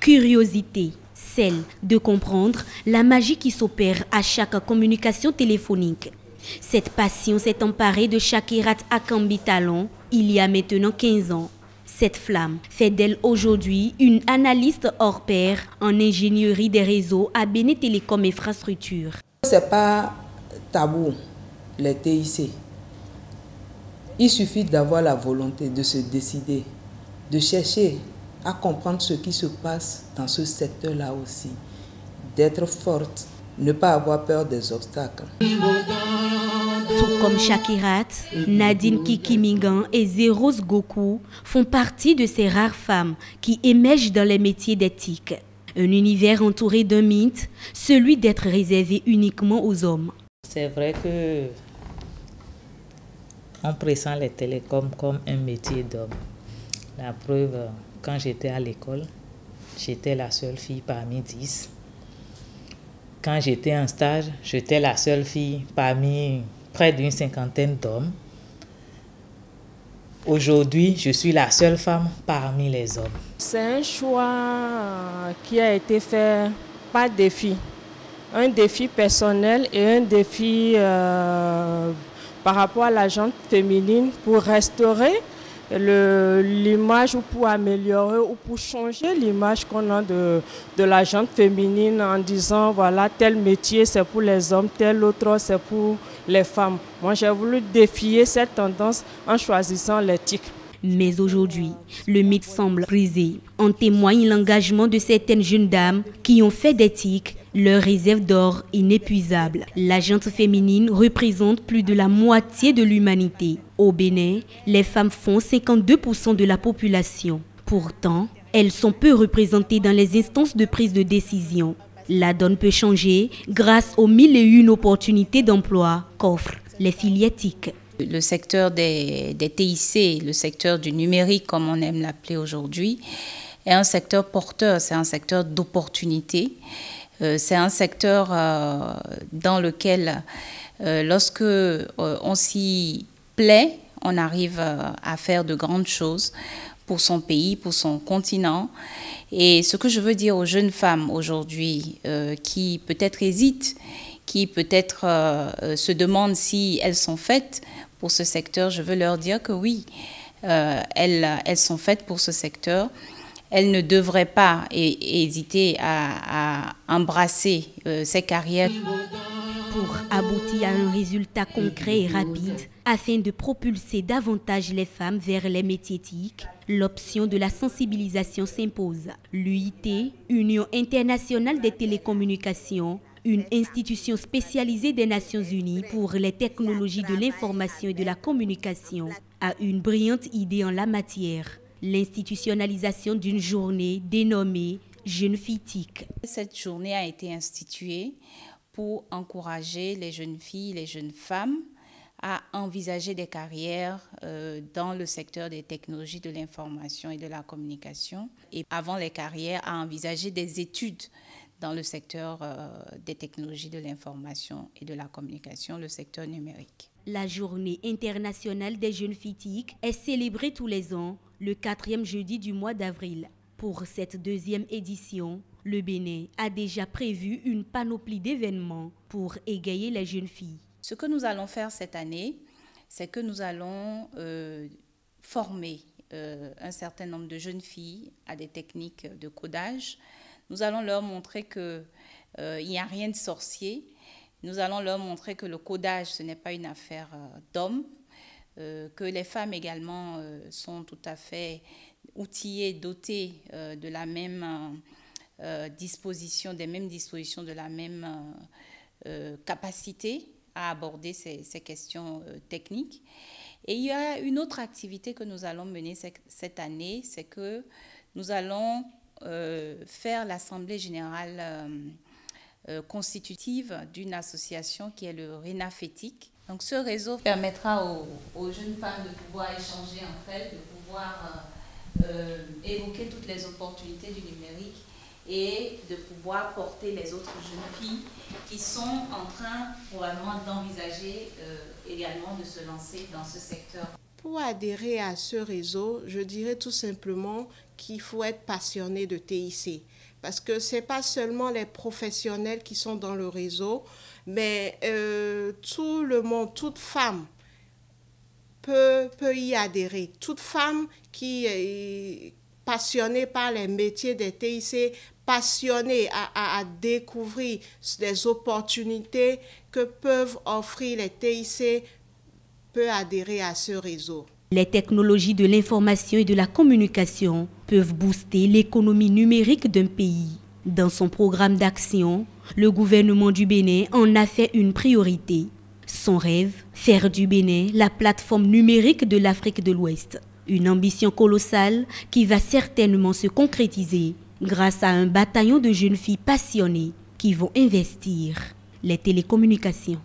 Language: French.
curiosité, celle de comprendre la magie qui s'opère à chaque communication téléphonique. Cette passion s'est emparée de Chakirat Akambi Talon il y a maintenant 15 ans. Cette flamme fait d'elle aujourd'hui une analyste hors pair en ingénierie des réseaux à Bénin Télécom Infrastructure. Ce n'est pas tabou, les TIC. Il suffit d'avoir la volonté de se décider, de chercher à comprendre ce qui se passe dans ce secteur-là aussi, d'être forte, ne pas avoir peur des obstacles. Tout comme Chakirat, Nadine Kikimigan et Zeros Goku font partie de ces rares femmes qui émergent dans les métiers d'éthique. Un univers entouré d'un mythe, celui d'être réservé uniquement aux hommes. C'est vrai que on pressent les télécoms comme un métier d'homme. La preuve, quand j'étais à l'école, j'étais la seule fille parmi 10. Quand j'étais en stage, j'étais la seule fille parmi près d'une cinquantaine d'hommes. Aujourd'hui, je suis la seule femme parmi les hommes. C'est un choix qui a été fait par défi. Un défi personnel et un défi par rapport à la gente féminine pour restaurer l'image ou pour améliorer ou pour changer l'image qu'on a de la gente féminine en disant voilà tel métier c'est pour les hommes, tel autre c'est pour les femmes. Moi j'ai voulu défier cette tendance en choisissant l'éthique. Mais aujourd'hui, le mythe semble brisé. En témoigne l'engagement de certaines jeunes dames qui ont fait d'éthique leur réserve d'or inépuisable. La gente féminine représente plus de la moitié de l'humanité. Au Bénin, les femmes font 52% de la population. Pourtant, elles sont peu représentées dans les instances de prise de décision. La donne peut changer grâce aux 1001 opportunités d'emploi qu'offrent les filières TIC. Le secteur des TIC, le secteur du numérique, comme on aime l'appeler aujourd'hui, est un secteur porteur, c'est un secteur d'opportunités. C'est un secteur dans lequel, lorsque on s'y plaît, on arrive à faire de grandes choses pour son pays, pour son continent. Et ce que je veux dire aux jeunes femmes aujourd'hui qui peut-être hésitent, qui peut-être se demandent si elles sont faites pour ce secteur, je veux leur dire que oui, elles sont faites pour ce secteur. Elles ne devraient pas hésiter à embrasser ces carrières. Pour aboutir à un résultat concret et rapide, afin de propulser davantage les femmes vers les métiers éthiques, l'option de la sensibilisation s'impose. L'UIT, Union internationale des télécommunications, une institution spécialisée des Nations Unies pour les technologies de l'information et de la communication, a une brillante idée en la matière. L'institutionnalisation d'une journée dénommée Jeunes filles TIC. Cette journée a été instituée pour encourager les jeunes filles, les jeunes femmes à envisager des carrières dans le secteur des technologies de l'information et de la communication. Et avant les carrières, à envisager des études dans le secteur des technologies de l'information et de la communication, le secteur numérique. La journée internationale des jeunes filles TIC est célébrée tous les ans, le 4e jeudi du mois d'avril. Pour cette 2e édition, le Bénin a déjà prévu une panoplie d'événements pour égayer les jeunes filles. Ce que nous allons faire cette année, c'est que nous allons former un certain nombre de jeunes filles à des techniques de codage. Nous allons leur montrer qu'il n'y a rien de sorcier. Nous allons leur montrer que le codage, ce n'est pas une affaire d'hommes, que les femmes également sont tout à fait outillées, dotées de la même disposition, des mêmes dispositions, de la même capacité à aborder ces questions techniques. Et il y a une autre activité que nous allons mener cette année, c'est que nous allons faire l'Assemblée générale constitutive d'une association qui est le RENAFETIC. Donc ce réseau permettra aux jeunes femmes de pouvoir échanger entre elles, de pouvoir évoquer toutes les opportunités du numérique et de pouvoir porter les autres jeunes filles qui sont en train probablement d'envisager également de se lancer dans ce secteur. Pour adhérer à ce réseau, je dirais tout simplement qu'il faut être passionné de TIC. parce que ce n'est pas seulement les professionnels qui sont dans le réseau, mais tout le monde, toute femme peut y adhérer. Toute femme qui est passionnée par les métiers des TIC, passionnée à découvrir des opportunités que peuvent offrir les TIC, peut adhérer à ce réseau. Les technologies de l'information et de la communication peuvent booster l'économie numérique d'un pays. Dans son programme d'action, le gouvernement du Bénin en a fait une priorité. Son rêve, faire du Bénin la plateforme numérique de l'Afrique de l'Ouest. Une ambition colossale qui va certainement se concrétiser grâce à un bataillon de jeunes filles passionnées qui vont investir les télécommunications.